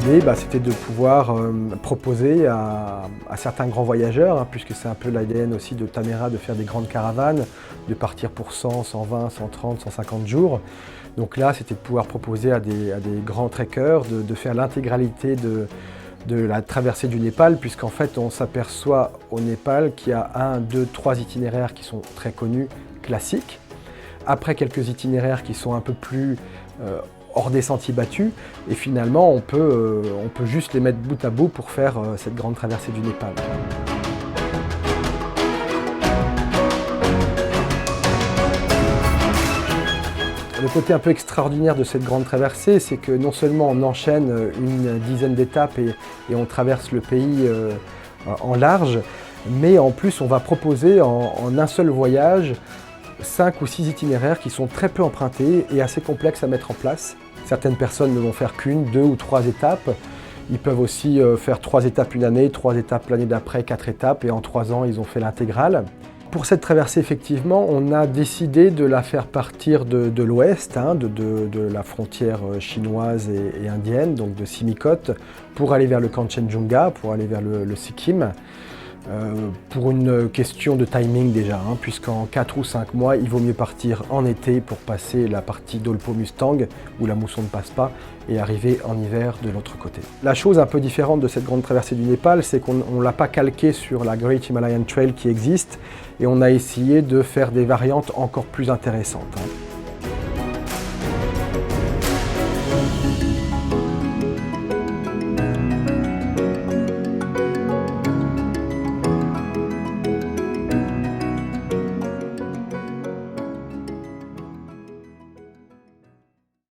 L'idée, c'était de pouvoir proposer à certains grands voyageurs, puisque c'est un peu l'ADN aussi de Tamera de faire des grandes caravanes, de partir pour 100, 120, 130, 150 jours. Donc là, c'était de pouvoir proposer à des grands trekkers de faire l'intégralité de la traversée du Népal, puisqu'en fait, on s'aperçoit au Népal qu'il y a 1, 2, 3 itinéraires qui sont très connus, classiques. Après, quelques itinéraires qui sont un peu plus hors des sentiers battus, et finalement on peut juste les mettre bout à bout pour faire cette grande traversée du Népal. Le côté un peu extraordinaire de cette grande traversée, c'est que non seulement on enchaîne une dizaine d'étapes et on traverse le pays en large, mais en plus on va proposer en un seul voyage 5 ou 6 itinéraires qui sont très peu empruntés et assez complexes à mettre en place. Certaines personnes ne vont faire qu'une, 2 ou 3 étapes. Ils peuvent aussi faire 3 étapes une année, 3 étapes l'année d'après, 4 étapes, et en 3 ans, ils ont fait l'intégrale. Pour cette traversée, effectivement, on a décidé de la faire partir de l'ouest, de la frontière chinoise et indienne, donc de Simikot, pour aller vers le Kanchenjunga, pour aller vers le Sikkim. Pour une question de timing déjà, puisqu'en 4 ou 5 mois, il vaut mieux partir en été pour passer la partie d'Olpo Mustang, où la mousson ne passe pas, et arriver en hiver de l'autre côté. La chose un peu différente de cette grande traversée du Népal, c'est qu'on ne l'a pas calqué sur la Great Himalayan Trail qui existe, et on a essayé de faire des variantes encore plus intéressantes.